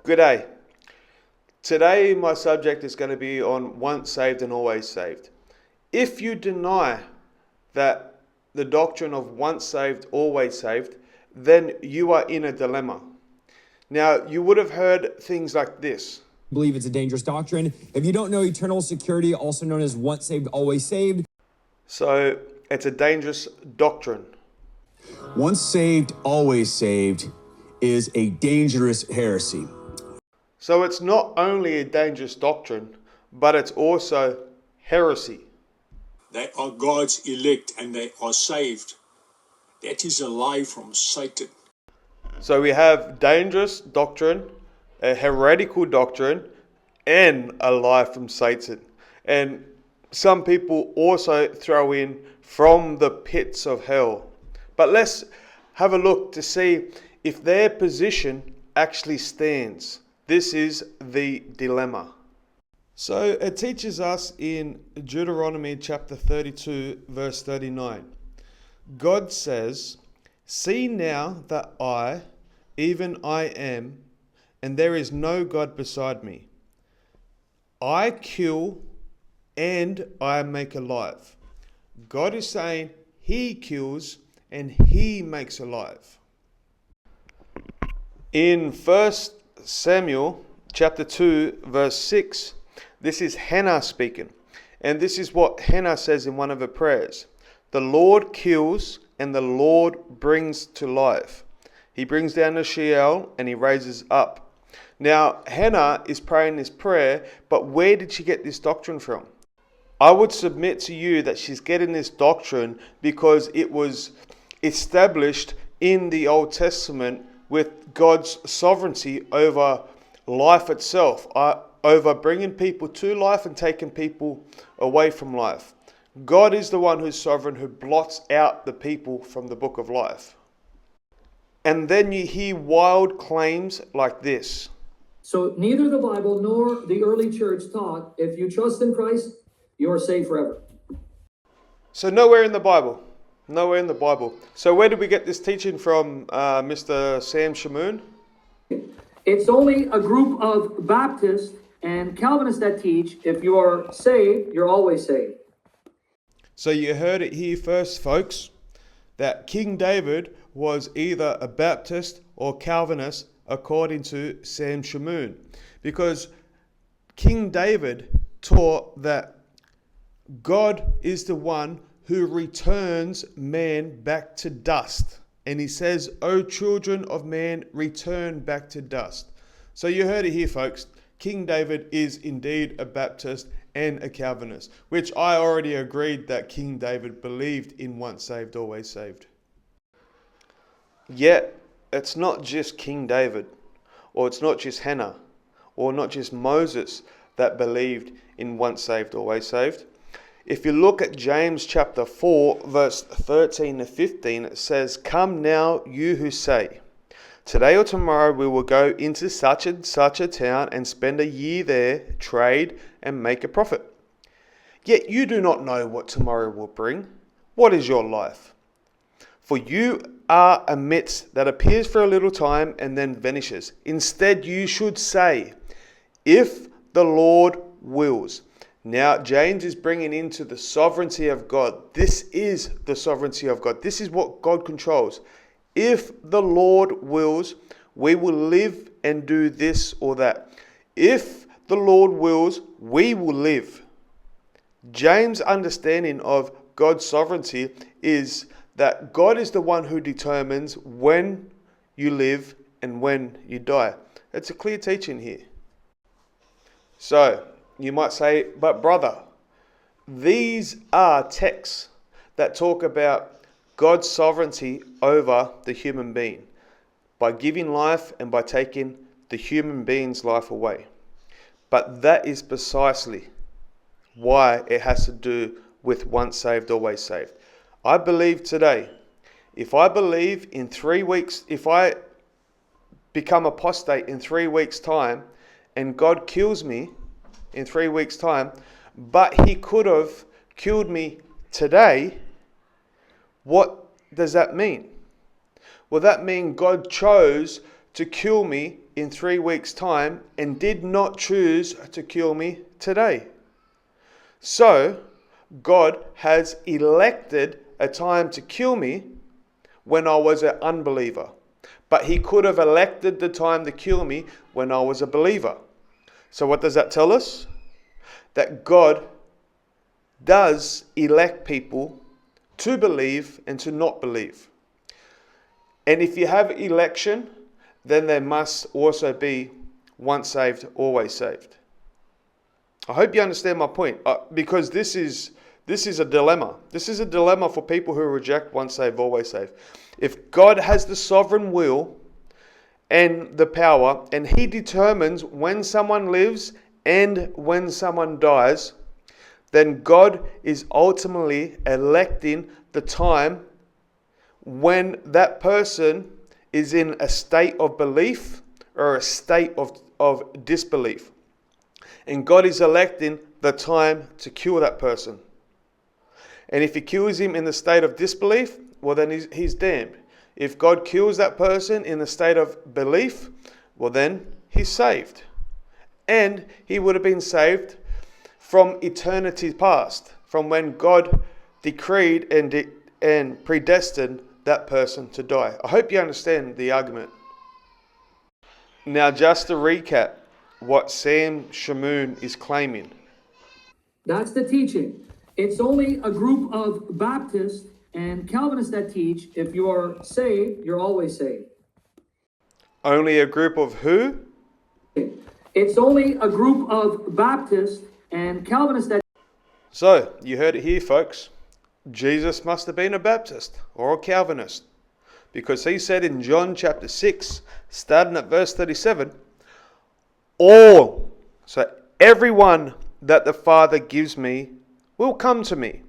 Good day. Today, my subject is going to be on once saved and always saved. If you deny that the doctrine of once saved, always saved, then you are in a dilemma. Now, you would have heard things like this. Believe it's a dangerous doctrine. If you don't know eternal security, also known as once saved, always saved. So, it's a dangerous doctrine. Once saved, always saved is a dangerous heresy. So, it's not only a dangerous doctrine, but it's also heresy. They are God's elect and they are saved. That is a lie from Satan. So, we have dangerous doctrine, a heretical doctrine, and a lie from Satan. And some people also throw in from the pits of hell. But let's have a look to see if their position actually stands. This is the dilemma. So it teaches us in Deuteronomy chapter 32, verse 39. God says, "See now that I, even I am, and there is no God beside me. I kill and I make alive." God is saying He kills and He makes alive. In 1 Samuel chapter 2 verse 6, this is Hannah speaking. And this is what Hannah says in one of her prayers. "The Lord kills and the Lord brings to life. He brings down to Sheol and He raises up." Now, Hannah is praying this prayer, but where did she get this doctrine from? I would submit to you that she's getting this doctrine because it was established in the Old Testament with God's sovereignty over life itself, over bringing people to life and taking people away from life. God is the one who's sovereign, who blots out the people from the book of life. And then you hear wild claims like this. So neither the Bible nor the early church taught if you trust in Christ, you are saved forever. So nowhere in the Bible. Nowhere in the Bible. So where did we get this teaching from, Mr. Sam Shamoon? It's only a group of Baptists and Calvinists that teach if you are saved, you're always saved. So you heard it here first, folks, that King David was either a Baptist or Calvinist according to Sam Shamoon. Because King David taught that God is the one who returns man back to dust. And he says, "O children of man, return back to dust." So you heard it here, folks. King David is indeed a Baptist and a Calvinist, which I already agreed that King David believed in once saved, always saved. Yet, it's not just King David, or it's not just Hannah, or not just Moses that believed in once saved, always saved. If you look at James chapter 4, verse 13 to 15, it says, "Come now, you who say, today or tomorrow we will go into such and such a town and spend a year there, trade and make a profit. Yet you do not know what tomorrow will bring. What is your life? For you are a mist that appears for a little time and then vanishes. Instead you should say, if the Lord wills." Now, James is bringing into the sovereignty of God. This is the sovereignty of God. This is what God controls. If the Lord wills, we will live and do this or that. If the Lord wills, we will live. James' understanding of God's sovereignty is that God is the one who determines when you live and when you die. It's a clear teaching here. So, you might say, but brother, these are texts that talk about God's sovereignty over the human being by giving life and by taking the human being's life away. But that is precisely why it has to do with once saved, always saved. I believe today, if I believe in 3 weeks, if I become apostate in 3 weeks' time and God kills me in 3 weeks' time, but He could have killed me today, what does that mean? Well, that means God chose to kill me in 3 weeks' time and did not choose to kill me today. So, God has elected a time to kill me when I was an unbeliever. But he could have elected the time to kill me when I was a believer. So what does that tell us? That God does elect people to believe and to not believe. And if you have election, then there must also be once saved, always saved. I hope you understand my point, because this is a dilemma. This is a dilemma for people who reject once saved, always saved. If God has the sovereign will and the power, and he determines when someone lives and when someone dies, then God is ultimately electing the time when that person is in a state of belief or a state of disbelief. And God is electing the time to kill that person. And if he kills him in the state of disbelief, well then he's damned. If God kills that person in the state of belief, well then he's saved. And he would have been saved from eternity past, from when God decreed and predestined that person to die. I hope you understand the argument. Now, just to recap what Sam Shamoun is claiming. That's the teaching. It's only a group of Baptists and Calvinists that teach if you are saved, you're always saved. Only a group of who? It's only a group of Baptists and Calvinists that... So, you heard it here, folks. Jesus must have been a Baptist or a Calvinist, because he said in John chapter 6, starting at verse 37, all, so everyone that the Father gives me will come to me,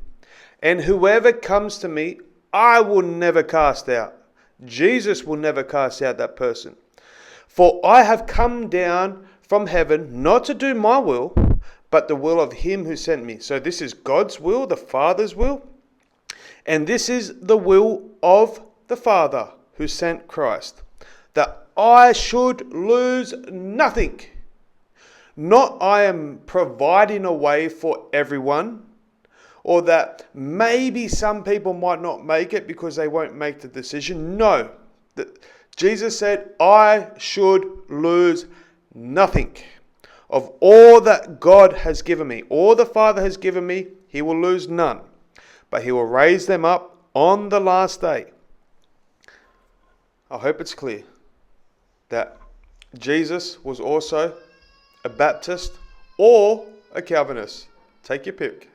and whoever comes to me, I will never cast out. Jesus will never cast out that person. For I have come down from heaven not to do my will, but the will of him who sent me. So this is God's will, the Father's will. And this is the will of the Father who sent Christ, that I should lose nothing. Not I am providing a way for everyone, or that maybe some people might not make it because they won't make the decision. No. Jesus said, I should lose nothing. Of all that God has given me, all the Father has given me, he will lose none. But he will raise them up on the last day. I hope it's clear that Jesus was also a Baptist or a Calvinist. Take your pick.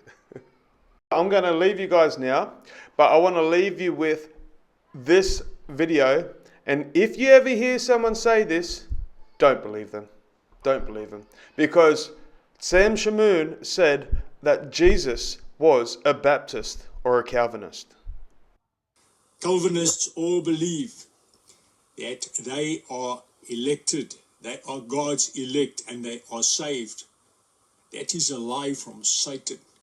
I'm going to leave you guys now, but I want to leave you with this video. And if you ever hear someone say this, don't believe them. Don't believe them. Because Sam Shamoun said that Jesus was a Baptist or a Calvinist. Calvinists all believe that they are elected, they are God's elect, and they are saved. That is a lie from Satan.